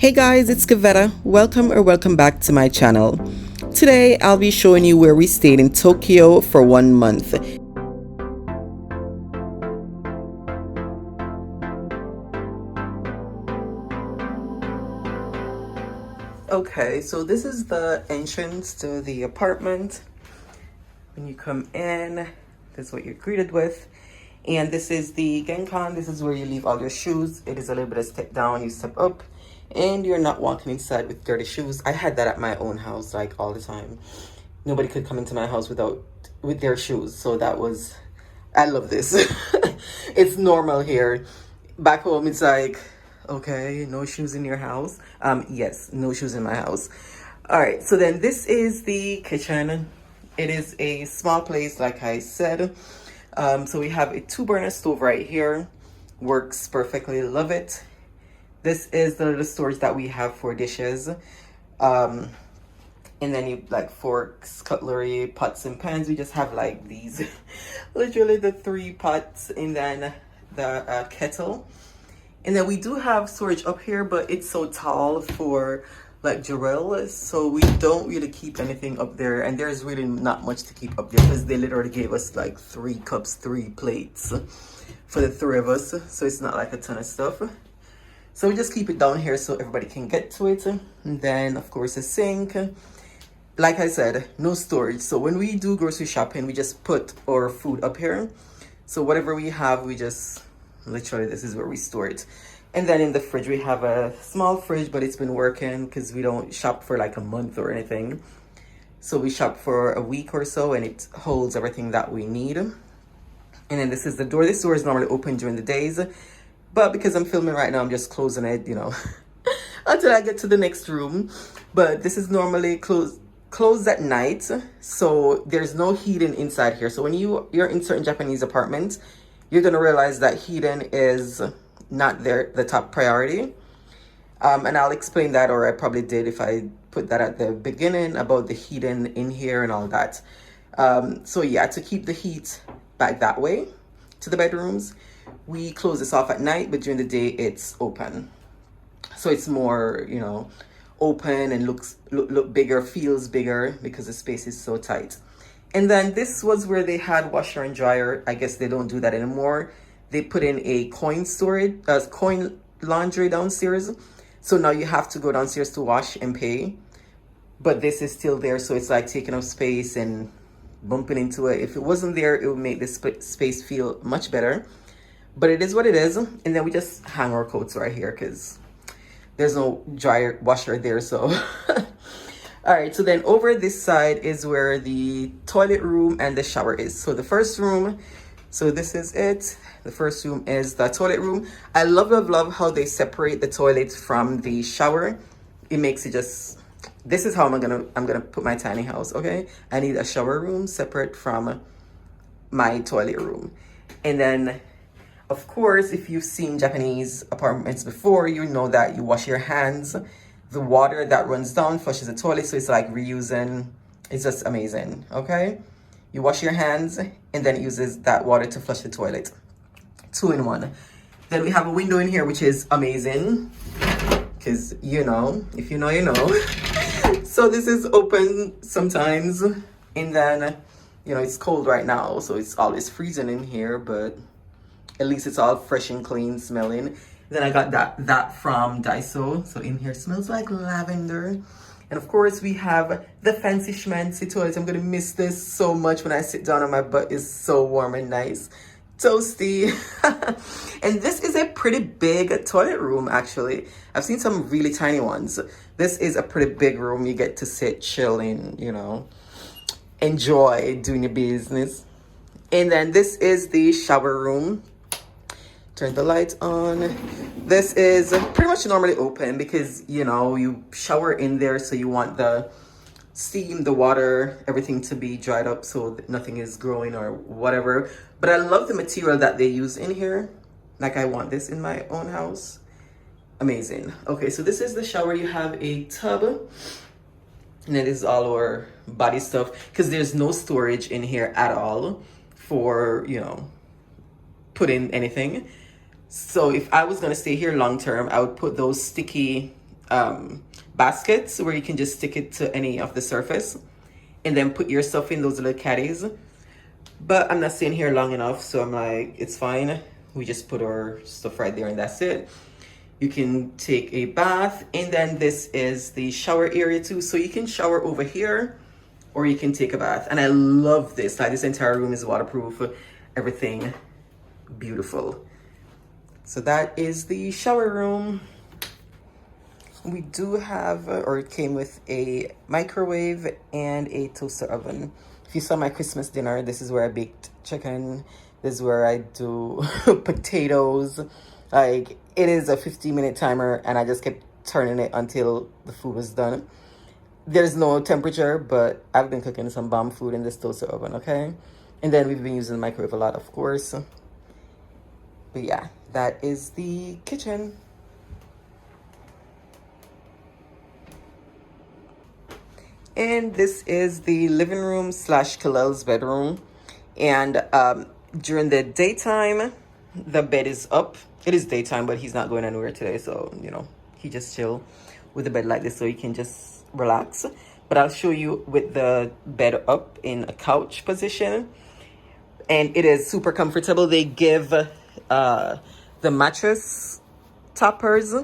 Hey guys, it's Gavetta. Welcome back to my channel. Today I'll be showing you where we stayed in Tokyo for 1 month. Okay, so this is the entrance to the apartment. When you come in, this is what you're greeted with. And this is the Genkan. This is where you leave all your shoes. It is a little bit of step down, you step up, and you're not walking inside with dirty shoes. I had that at my own house, like all the time. Nobody could come into my house with their shoes. So that was, I love this. It's normal here. Back home, it's like, okay, no shoes in your house. Yes, no shoes in my house. All right, so then this is the kitchen. It is a small place, like I said. So we have a 2-burner stove right here. Works perfectly, love it. This is the little storage that we have for dishes. And then you like forks, cutlery, pots and pans. We just have like these, literally the 3 pots, and then the kettle. And then we do have storage up here, but it's so tall for like Jarrell, so we don't really keep anything up there, and there's really not much to keep up there because they literally gave us like 3 cups, 3 plates for the 3 of us, so it's not like a ton of stuff. So we just keep it down here so everybody can get to it. And then of course a sink. Like I said, no storage, so when we do grocery shopping, we just put our food up here. So whatever we have, we just literally, this is where we store it. And then in the fridge, we have a small fridge, but it's been working because we don't shop for like a month or anything. So we shop for a week or so, and it holds everything that we need. And then this is the door. This door is normally open during the days, but because I'm filming right now, I'm just closing it, you know, until I get to the next room. But this is normally closed at night, so there's no heating inside here. So when you're in certain Japanese apartments, you're gonna realize that heating is not the top priority. And I'll explain that, or I probably did if I put that at the beginning about the heating in here and all that. So yeah, to keep the heat back that way to the bedrooms, we close this off at night, but during the day it's open. So it's more, you know, open and look bigger, feels bigger because the space is so tight. And then this was where they had washer and dryer. I guess they don't do that anymore. They put in a coin laundry downstairs. So now you have to go downstairs to wash and pay. But this is still there, so it's like taking up space and bumping into it. If it wasn't there, it would make this space feel much better. But it is what it is. And then we just hang our coats right here because there's no dryer washer there, so. All right, so then over this side is where the toilet room and the shower is. So the first room, so this is it. The first room is the toilet room. I love how they separate the toilet from the shower. It makes it just, this is how I'm gonna put my tiny house, okay? I need a shower room separate from my toilet room. And then, of course, if you've seen Japanese apartments before, you know that you wash your hands. The water that runs down flushes the toilet, so it's like reusing. It's just amazing, okay? You wash your hands, and then it uses that water to flush the toilet. 2 in 1. Then we have a window in here, which is amazing, because, you know, if you know, you know. So this is open sometimes, and then, you know, it's cold right now, so it's always freezing in here, but at least it's all fresh and clean smelling. Then I got that from Daiso. So in here smells like lavender. And of course we have the fancy schmancy toilet. I'm gonna miss this so much when I sit down and my butt is so warm and nice. Toasty. And this is a pretty big toilet room actually. I've seen some really tiny ones. This is a pretty big room. You get to sit, chilling, you know, enjoy doing your business. And then this is the shower room. Turn the light on. This is pretty much normally open because, you know, you shower in there, so you want the steam, the water, everything to be dried up so that nothing is growing or whatever. But I love the material that they use in here. Like, I want this in my own house. Amazing. Okay, so this is the shower. You have a tub, and then this is all our body stuff because there's no storage in here at all for, you know, put in anything. So if I was going to stay here long term, I would put those sticky baskets where you can just stick it to any of the surface and then put your stuff in those little caddies. But I'm not staying here long enough, so I'm like, it's fine. We just put our stuff right there and that's it. You can take a bath, and then this is the shower area too. So you can shower over here or you can take a bath. And I love this. Like, this entire room is waterproof, everything beautiful. So that is the shower room. We do have, or it came with a microwave and a toaster oven. If you saw my Christmas dinner, this is where I baked chicken. This is where I do potatoes. Like, it is a 15-minute timer, and I just kept turning it until the food was done. There's no temperature, but I've been cooking some bomb food in this toaster oven, okay? And then we've been using the microwave a lot, of course. But yeah, that is the kitchen. And this is the living room / Khalil's bedroom. And during the daytime, the bed is up. It is daytime, but he's not going anywhere today. So, you know, he just chill with the bed like this so he can just relax. But I'll show you with the bed up in a couch position. And it is super comfortable. They give the mattress toppers.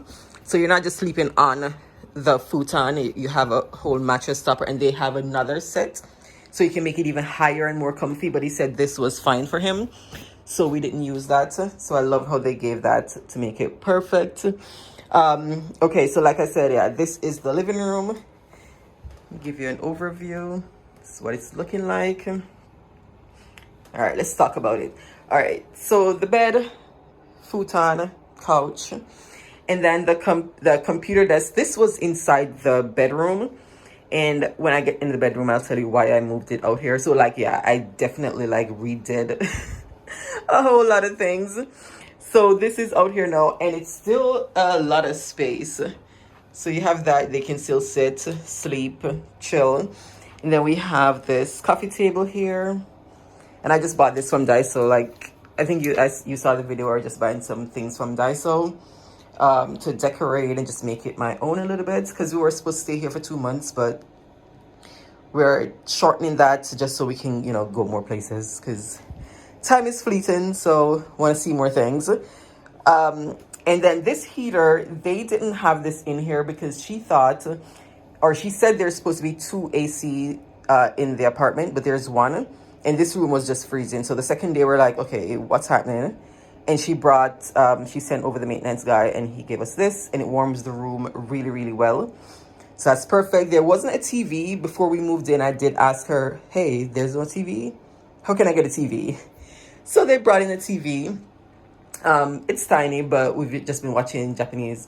So you're not just sleeping on the futon. You have a whole mattress topper, and they have another set. So you can make it even higher and more comfy. But he said this was fine for him, so we didn't use that. So I love how they gave that to make it perfect. Okay, so like I said, yeah, this is the living room. I'll give you an overview. This is what it's looking like. All right, let's talk about it. All right, so the bed, futon, couch, and then the computer desk. This was inside the bedroom. And when I get in the bedroom, I'll tell you why I moved it out here. So like, yeah, I definitely like redid a whole lot of things. So this is out here now, and it's still a lot of space. So you have that, they can still sit, sleep, chill. And then we have this coffee table here. And I just bought this from Daiso. Like, I think you saw the video, or just buying some things from Daiso to decorate and just make it my own a little bit. Because we were supposed to stay here for 2 months, but we're shortening that just so we can, you know, go more places. Because time is fleeting, so want to see more things. And then this heater, they didn't have this in here because she thought, or she said there's supposed to be 2 AC in the apartment, but there's 1. And this room was just freezing. So the second day we're like, okay, what's happening? And she brought, she sent over the maintenance guy, and he gave us this, and it warms the room really, really well. So that's perfect. There wasn't a TV. Before we moved in, I did ask her, hey, there's no TV? How can I get a TV? So they brought in a TV. It's tiny, but we've just been watching Japanese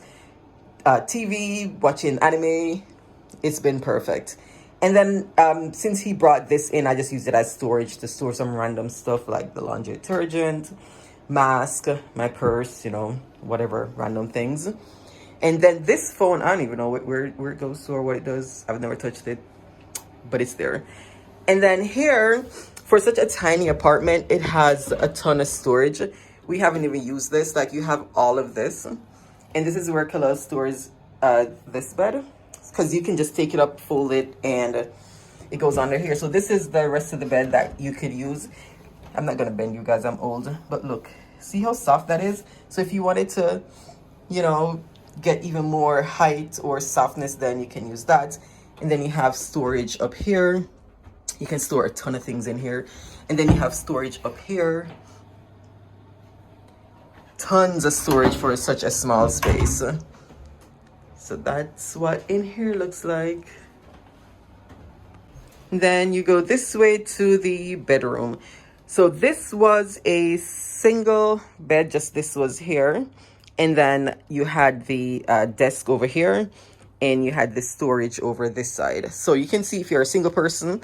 TV, watching anime. It's been perfect. And then since he brought this in, I just used it as storage to store some random stuff like the laundry detergent, mask, my purse, you know, whatever random things. And then this phone, I don't even know where it goes to or what it does. I've never touched it, but it's there. And then here, for such a tiny apartment, it has a ton of storage. We haven't even used this. Like, you have all of this. And this is where Kala stores this bed. Because you can just take it up, fold it, and it goes under here. So this is the rest of the bed that you could use. I'm not going to bend you guys. I'm old. But look, see how soft that is? So if you wanted to, you know, get even more height or softness, then you can use that. And then you have storage up here. You can store a ton of things in here. And then you have storage up here. Tons of storage for such a small space. So that's what in here looks like. Then you go this way to the bedroom. So this was a single bed, just this was here. And then you had the desk over here, and you had the storage over this side. So you can see if you're a single person,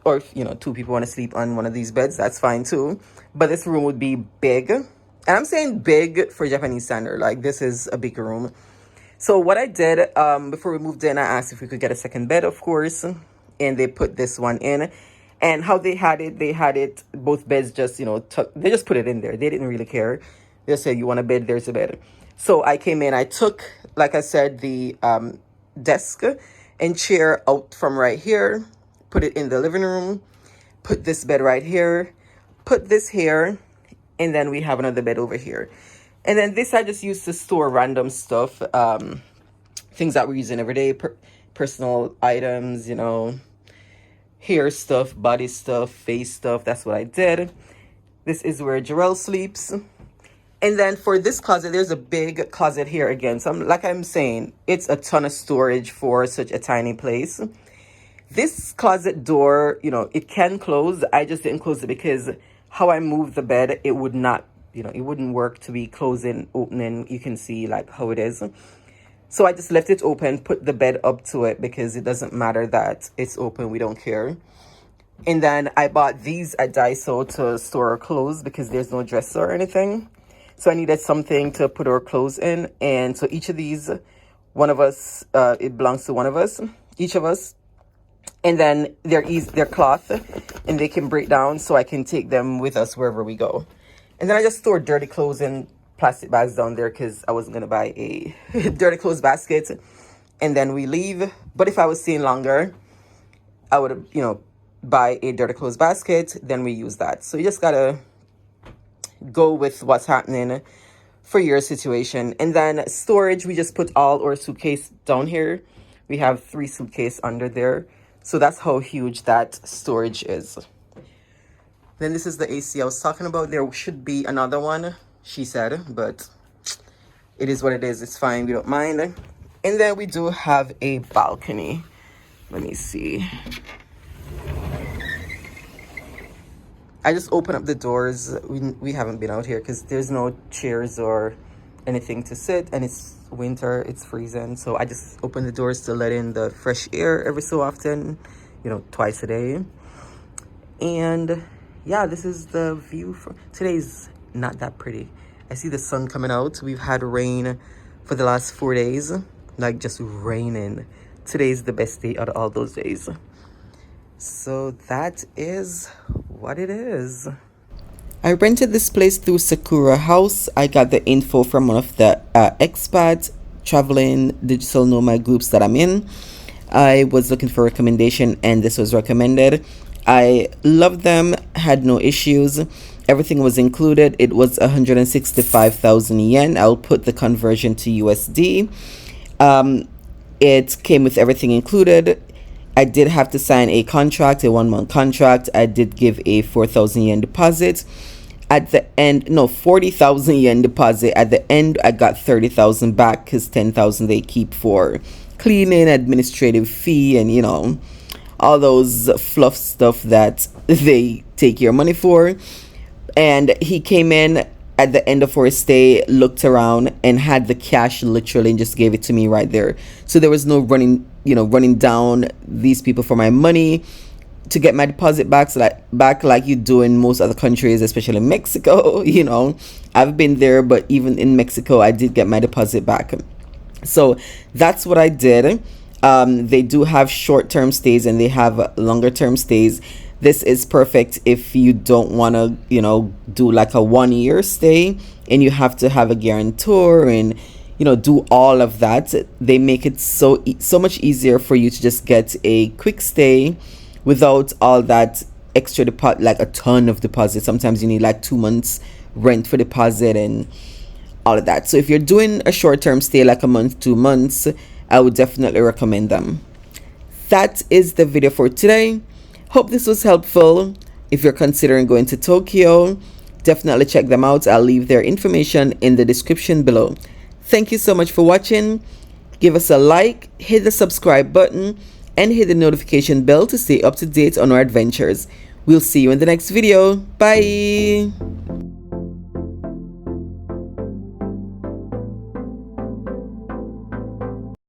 or if, you know, 2 people want to sleep on one of these beds, that's fine too. But this room would be big. And I'm saying big for Japanese standard. Like, this is a big room. So what I did, before we moved in, I asked if we could get a second bed, of course. And they put this one in. And how they had it, both beds just, you know, they just put it in there. They didn't really care. They said, you want a bed, there's a bed. So I came in, I took, like I said, the desk and chair out from right here, put it in the living room, put this bed right here, put this here, and then we have another bed over here. And then this I just used to store random stuff, things that we're using every day, personal items, you know, hair stuff, body stuff, face stuff. That's what I did. This is where Jarrell sleeps. And then for this closet, there's a big closet here again. So like I'm saying, it's a ton of storage for such a tiny place. This closet door, you know, it can close. I just didn't close it because how I moved the bed, it would not, you know, it wouldn't work to be closing, opening. You can see like how it is. So I just left it open, put the bed up to it because it doesn't matter that it's open. We don't care. And then I bought these at Daiso to store our clothes because there's no dresser or anything. So I needed something to put our clothes in. And so each of these, one of us, it belongs to one of us, each of us. And then they're cloth and they can break down so I can take them with us wherever we go. And then I just stored dirty clothes in plastic bags down there because I wasn't going to buy a dirty clothes basket. And then we leave. But if I was staying longer, I would, you know, buy a dirty clothes basket. Then we use that. So you just got to go with what's happening for your situation. And then storage, we just put all our suitcase down here. We have 3 suitcases under there. So that's how huge that storage is. Then this is the AC I was talking about. There should be another one, she said, but it is what it is. It's fine. We don't mind. And then we do have a balcony. Let me see. I just open up the doors. We haven't been out here because there's no chairs or anything to sit, and it's winter, it's freezing. So I just open the doors to let in the fresh air every so often, you know, twice a day. And yeah, this is the view from today's not that pretty. I see the sun coming out. We've had rain for the last 4 days, like just raining. Today's the best day out of all those days. So that is what it is. I rented this place through Sakura House. I got the info from one of the expat traveling digital nomad groups that I'm in. I was looking for a recommendation and this was recommended. I loved them, had no issues. Everything was included. It was 165,000 yen. I'll put the conversion to USD. It came with everything included. I did have to sign a contract, a 1-month contract. I did give a 4,000 yen deposit. At the end, no, 40,000 yen deposit. At the end, I got 30,000 back because 10,000 they keep for cleaning, administrative fee, and, you know, all those fluff stuff that they take your money for. And he came in at the end of our stay, looked around, and had the cash literally and just gave it to me right there. So there was no running down these people for my money to get my deposit back like you do in most other countries, especially Mexico. You know, I've been there, but even in Mexico, I did get my deposit back. So that's what I did. They do have short-term stays and they have longer-term stays. This is perfect if you don't want to, you know, do like a 1-year stay and you have to have a guarantor and, you know, do all of that. They make it so much easier for you to just get a quick stay without all that extra deposit, like a ton of deposit. Sometimes you need like 2 months rent for deposit and all of that. So if you're doing a short-term stay, like a month, 2 months, I would definitely recommend them. That is the video for today. Hope this was helpful. If you're considering going to Tokyo, definitely check them out. I'll leave their information in the description below. Thank you so much for watching. Give us a like, hit the subscribe button, and hit the notification bell to stay up to date on our adventures. We'll see you in the next video. Bye!